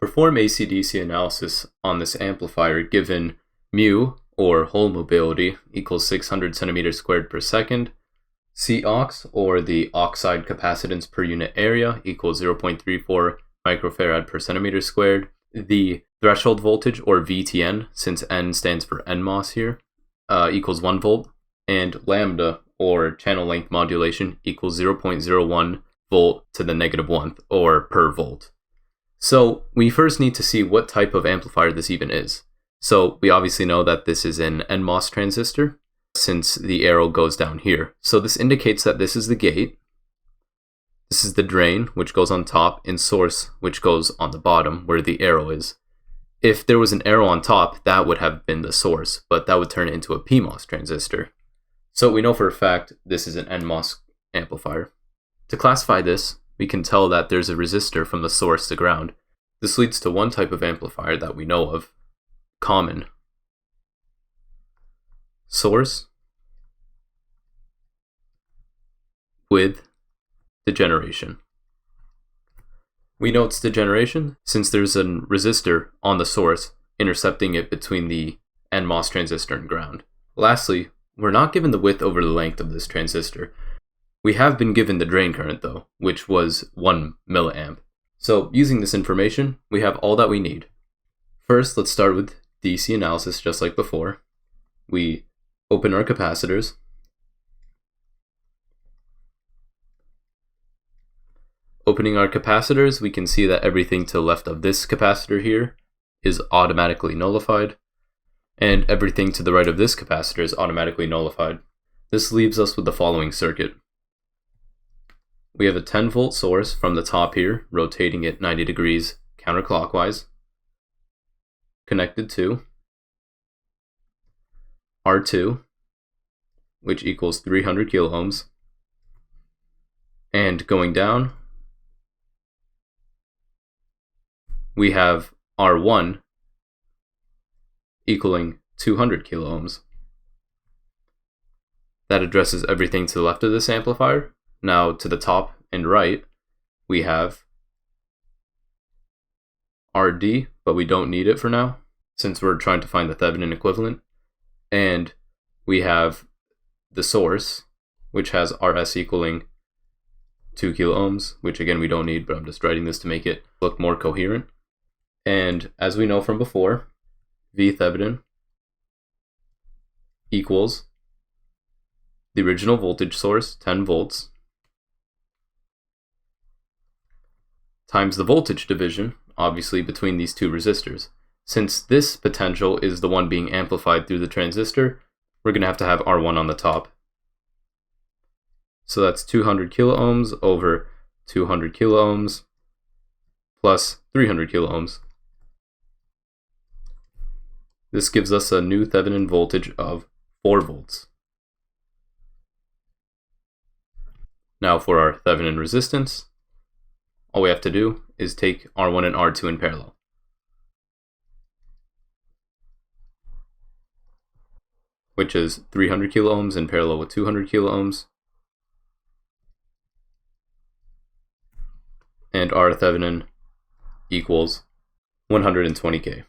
Perform AC/DC analysis on this amplifier given mu, or hole mobility, equals 600 centimeters squared per second, Cox, or the oxide capacitance per unit area, equals 0.34 microfarad per centimeter squared, the threshold voltage, or VTN, since N stands for NMOS here, equals 1 volt, and lambda, or channel length modulation, equals 0.01 volt to the -1th, or per volt. So we first need to see what type of amplifier this even is. So we obviously know that this is an NMOS transistor, since the arrow goes down here. So this indicates that this is the gate, this is the drain, which goes on top, and source, which goes on the bottom, where the arrow is. If there was an arrow on top, that would have been the source, but that would turn it into a PMOS transistor. So we know for a fact this is an NMOS amplifier. To classify this, we can tell that there's a resistor from the source to ground. This leads to one type of amplifier that we know of, common. Source with degeneration. We know it's degeneration since there's a resistor on the source intercepting it between the NMOS transistor and ground. Lastly, we're not given the width over the length of this transistor. We have been given the drain current though, which was 1 milliamp. So using this information, we have all that we need. First, let's start with DC analysis just like before. We open our capacitors. Opening our capacitors, we can see that everything to the left of this capacitor here is automatically nullified, and everything to the right of this capacitor is automatically nullified. This leaves us with the following circuit. We have a 10 volt source from the top here, rotating it 90 degrees counterclockwise, connected to R2, which equals 300 kilo ohms, and going down, we have R1 equaling 200 kilo ohms. That addresses everything to the left of this amplifier. Now to the top and right, we have RD, but we don't need it for now, since we're trying to find the Thevenin equivalent. And we have the source, which has RS equaling 2 kilo ohms, which again we don't need, but I'm just writing this to make it look more coherent. And as we know from before, V Thevenin equals the original voltage source, 10 volts, times the voltage division, obviously between these two resistors. Since this potential is the one being amplified through the transistor, we're going to have R1 on the top. So that's 200 kilo ohms over 200 kilo ohms plus 300 kilo ohms. This gives us a new Thevenin voltage of 4 volts. Now for our Thevenin resistance, all we have to do is take R1 and R2 in parallel. Which is 300 kilo ohms in parallel with 200 kilo ohms. And our Thevenin equals 120K.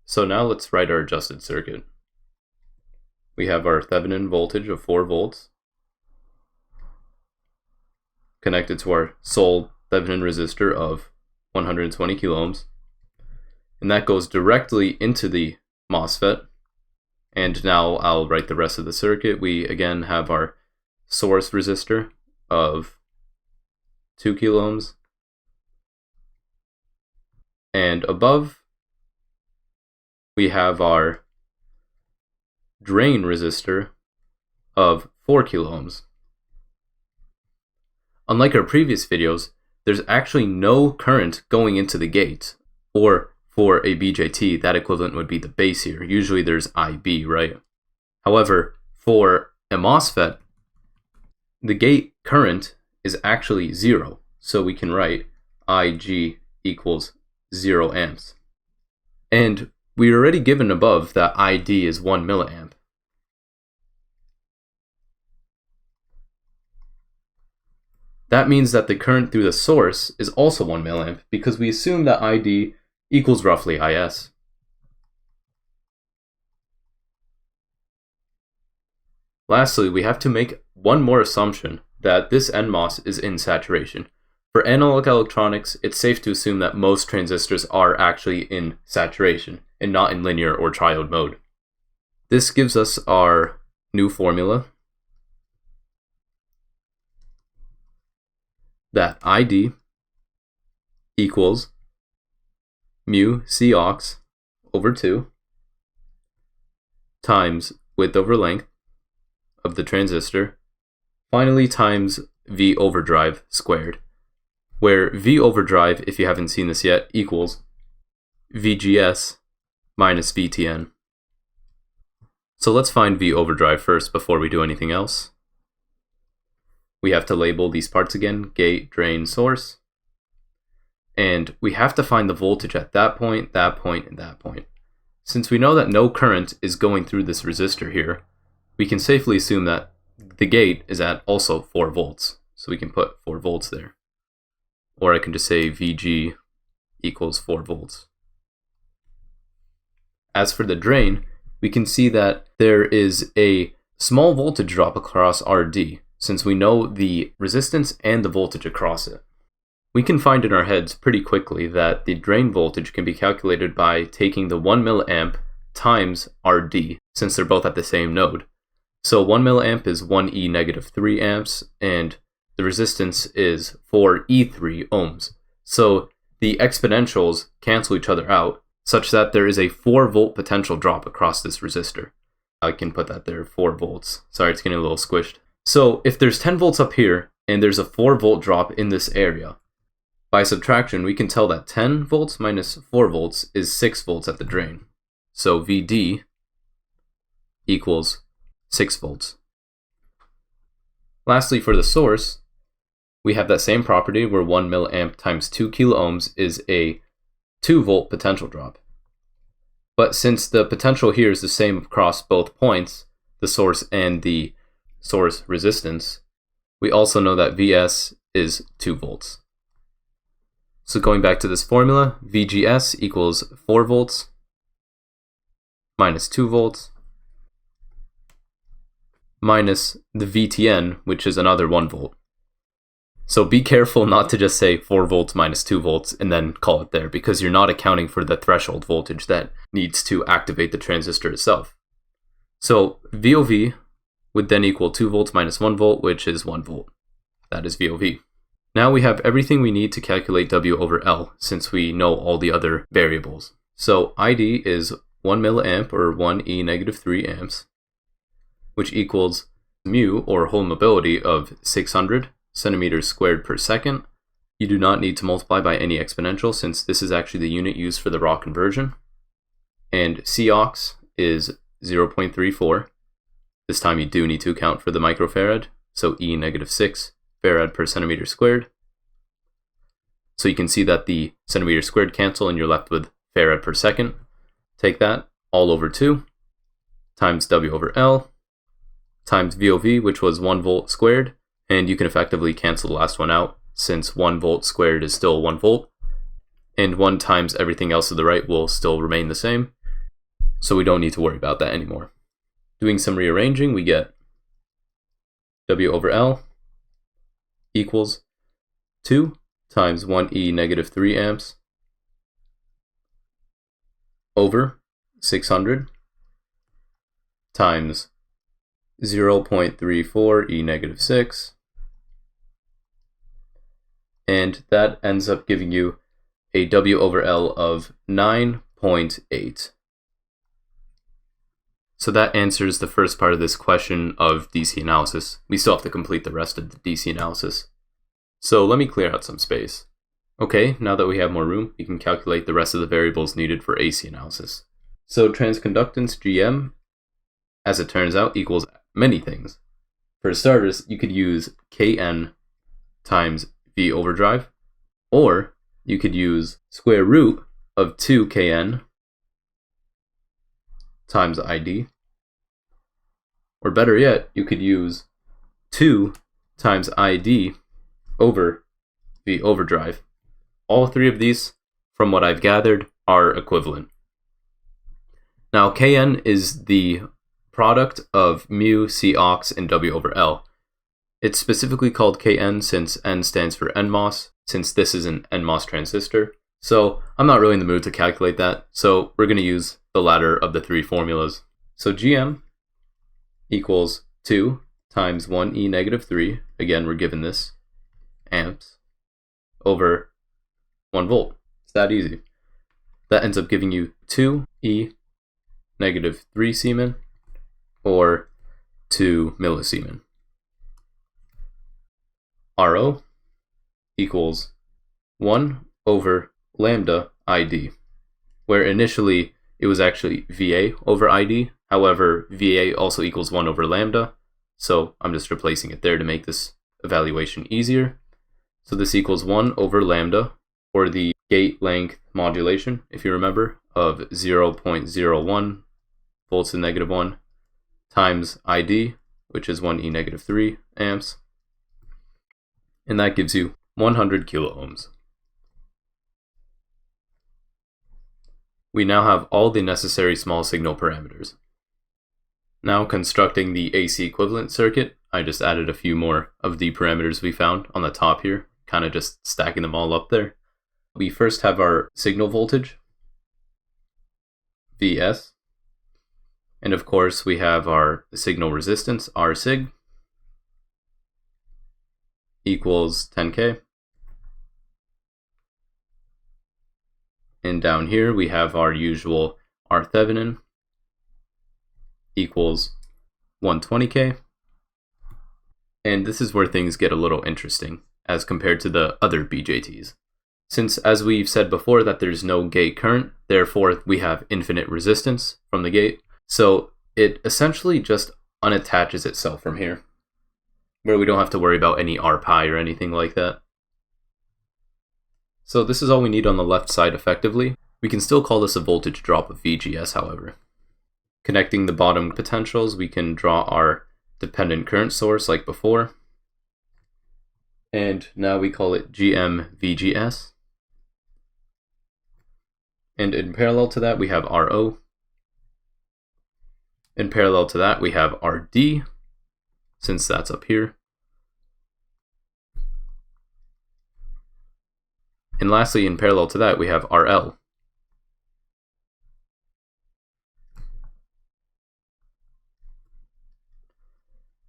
So now let's write our adjusted circuit. We have our Thevenin voltage of 4 volts connected to our sole Thevenin resistor of 120 kilo ohms. And that goes directly into the MOSFET. And now I'll write the rest of the circuit. We again have our source resistor of 2 kilo ohms. And above, we have our drain resistor of 4 kilo ohms. Unlike our previous videos, there's actually no current going into the gate, or for a BJT, that equivalent would be the base here. Usually there's IB, right? However, for a MOSFET, the gate current is actually 0, so we can write IG equals 0 amps. And we're already given above that ID is 1 milliamp. that means that the current through the source is also 1 milliamp because we assume that ID equals roughly IS. Lastly, we have to make one more assumption, that this NMOS is in saturation. For analog electronics, it's safe to assume that most transistors are actually in saturation and not in linear or triode mode. This gives us our new formula, that ID equals mu Cox over 2 times width over length of the transistor, finally times V overdrive squared, where V overdrive, if you haven't seen this yet, equals VGS minus VTN. So let's find V overdrive first before we do anything else. We have to label these parts again, gate, drain, source. And we have to find the voltage at that point, and that point. Since we know that no current is going through this resistor here, we can safely assume that the gate is at also 4 volts. So we can put 4 volts there. Or I can just say VG equals 4 volts. As for the drain, we can see that there is a small voltage drop across RD, since we know the resistance and the voltage across it. We can find in our heads pretty quickly that the drain voltage can be calculated by taking the 1 milliamp times RD, since they're both at the same node. So 1 milliamp is 1E negative 3 amps, and the resistance is 4E3 ohms. So the exponentials cancel each other out, such that there is a 4 volt potential drop across this resistor. I can put that there, 4 volts. Sorry, it's getting a little squished. So if there's 10 volts up here, and there's a 4 volt drop in this area, by subtraction, we can tell that 10 volts minus 4 volts is 6 volts at the drain. So VD equals 6 volts. Lastly, for the source, we have that same property where 1 milliamp times 2 kilo ohms is a 2 volt potential drop. But since the potential here is the same across both points, the source and the source resistance, we also know that Vs is 2 volts. So going back to this formula, VGS equals 4 volts minus 2 volts minus the VTN, which is another 1 volt. So be careful not to just say 4 volts minus 2 volts and then call it there, because you're not accounting for the threshold voltage that needs to activate the transistor itself. So VOV would then equal 2 volts minus 1 volt, which is 1 volt. That is VOV. Now we have everything we need to calculate W over L, since we know all the other variables. So ID is 1 milliamp, or 1E negative 3 amps, which equals mu, or hole mobility, of 600 centimeters squared per second. You do not need to multiply by any exponential, since this is actually the unit used for the raw conversion. And Cox is 0.34. This time you do need to account for the microfarad, so E negative 6 farad per centimeter squared. So you can see that the centimeter squared cancel and you're left with farad per second. Take that all over 2 times W over L times VOV, which was 1 volt squared, and you can effectively cancel the last one out, since 1 volt squared is still 1 volt, and 1 times everything else to the right will still remain the same, so we don't need to worry about that anymore. Doing some rearranging, we get W over L equals 2 times 1E negative 3 amps over 600 times 0.34 E negative 6, and that ends up giving you a W over L of 9.8. So that answers the first part of this question of DC analysis. We still have to complete the rest of the DC analysis. So let me clear out some space. Okay, now that we have more room, we can calculate the rest of the variables needed for AC analysis. So transconductance GM, as it turns out, equals many things. For starters, you could use Kn times V overdrive, or you could use square root of 2 Kn times ID, or better yet, you could use 2 times ID over V overdrive. All three of these, from what I've gathered, are equivalent. Now, Kn is the product of mu, C aux, and W over L. It's specifically called Kn since N stands for NMOS, since this is an NMOS transistor. So I'm not really in the mood to calculate that, so we're going to use the latter of the three formulas. So Gm equals 2 times 1e negative 3, again we're given this, amps, over 1 volt. It's that easy. That ends up giving you 2e negative 3 Siemen, or 2 millisiemen. Ro equals 1 over lambda ID, where initially it was actually VA over ID. However, VA also equals 1 over lambda, so I'm just replacing it there to make this evaluation easier. So this equals 1 over lambda, or the gate length modulation, if you remember, of 0.01 volts to negative 1, times ID, which is 1e negative 3 amps, and that gives you 100 kilo ohms. We now have all the necessary small signal parameters. Now constructing the AC equivalent circuit, I just added a few more of the parameters we found on the top here, kind of just stacking them all up there. We first have our signal voltage, Vs, and of course we have our signal resistance, R sig, equals 10K. And down here we have our usual R Thevenin equals 120K. And this is where things get a little interesting as compared to the other BJTs. Since, as we've said before, that there's no gate current, therefore we have infinite resistance from the gate. So it essentially just unattaches itself from here, where we don't have to worry about any R pi or anything like that. So this is all we need on the left side effectively. We can still call this a voltage drop of VGS, however. Connecting the bottom potentials, we can draw our dependent current source like before. And now we call it GM-VGS. And in parallel to that, we have RO. In parallel to that, we have RD, since that's up here. And lastly, in parallel to that, we have RL.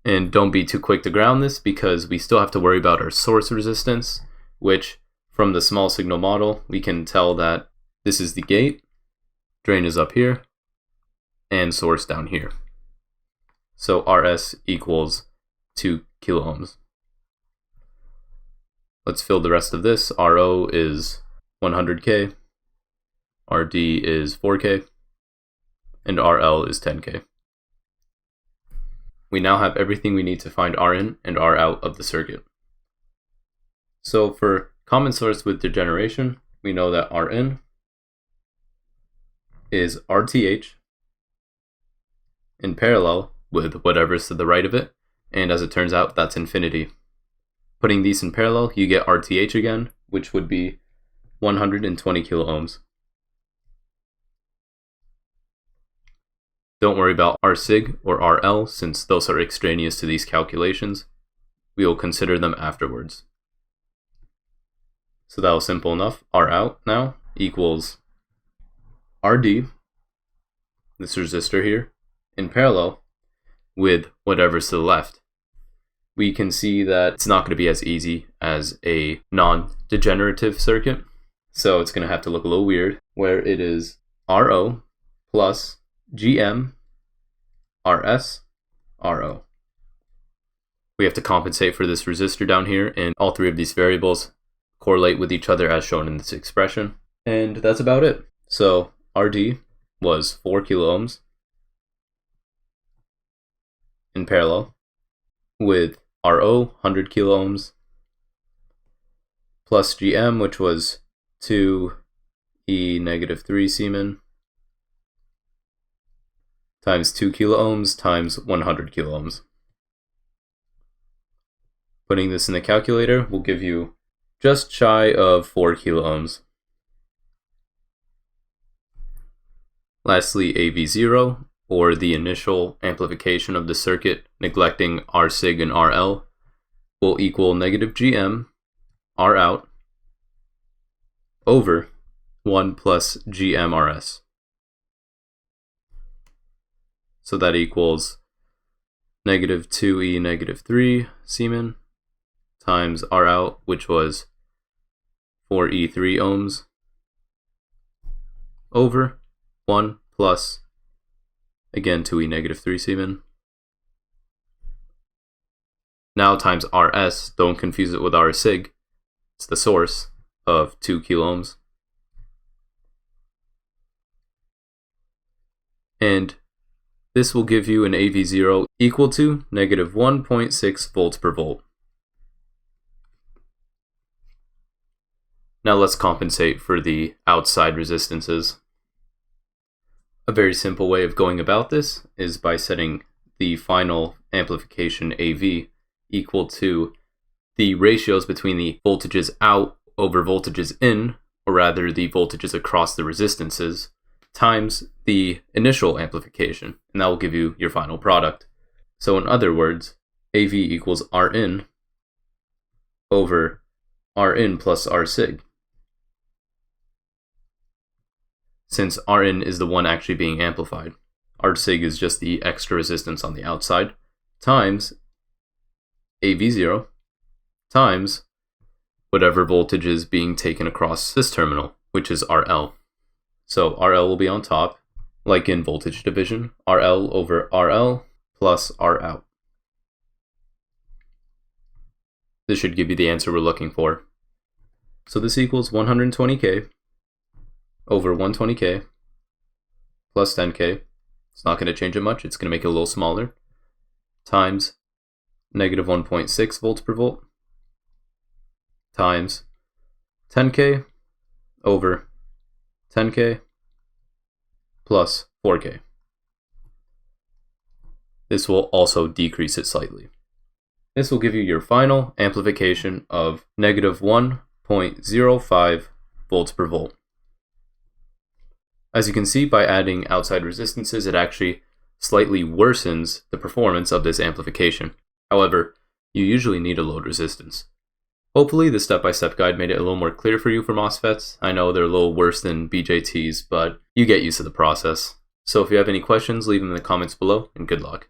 And don't be too quick to ground this, because we still have to worry about our source resistance, which from the small signal model, we can tell that this is the gate, drain is up here, and source down here. So RS equals 2 kilo ohms. Let's fill the rest of this. RO is 100K, RD is 4K, and RL is 10K. We now have everything we need to find Rin and Rout of the circuit. So for common source with degeneration, we know that Rin is RTH in parallel with whatever's to the right of it, and as it turns out, that's infinity. Putting these in parallel, you get RTH again, which would be 120 kilo ohms. Don't worry about R sig or RL, since those are extraneous to these calculations. We will consider them afterwards. So that was simple enough. R out now equals RD, this resistor here, in parallel with whatever's to the left. We can see that it's not going to be as easy as a non-degenerative circuit, so it's going to have to look a little weird, where it is RO plus GM, RS, RO. We have to compensate for this resistor down here, and all three of these variables correlate with each other as shown in this expression. And that's about it. So RD was 4 kilo ohms in parallel with RO, 100 kilo ohms, plus GM, which was 2e negative 3 Siemen, times 2 kilo ohms times 100 kilo ohms. Putting this in the calculator will give you just shy of 4 kilo ohms. Lastly, AV0, or the initial amplification of the circuit neglecting Rsig and RL, will equal negative GM Rout over 1 plus GMRS. So that equals negative 2e negative 3 Siemens times Rout, which was 4e3 ohms, over 1 plus, again, 2e negative 3 Siemens. Now times Rs, don't confuse it with Rsig, it's the source of 2 kilo ohms. And this will give you an AV0 equal to negative 1.6 volts per volt. Now let's compensate for the outside resistances. A very simple way of going about this is by setting the final amplification AV equal to the ratios between the voltages out over voltages in, or rather the voltages across the resistances, times the initial amplification, and that will give you your final product. So in other words, AV equals Rin over Rin plus Rsig. Since Rin is the one actually being amplified, Rsig is just the extra resistance on the outside, times AV0 times whatever voltage is being taken across this terminal, which is RL. So RL will be on top, like in voltage division, RL over RL plus Rout. This should give you the answer we're looking for. So this equals 120K over 120K plus 10K. It's not going to change it much, it's going to make it a little smaller, times negative 1.6 volts per volt times 10K over 10K plus 4K. This will also decrease it slightly. This will give you your final amplification of negative 1.05 volts per volt. As you can see, by adding outside resistances, it actually slightly worsens the performance of this amplification. However, you usually need a load resistance. Hopefully this step-by-step guide made it a little more clear for you for MOSFETs. I know they're a little worse than BJTs, but you get used to the process. So if you have any questions, leave them in the comments below, and good luck.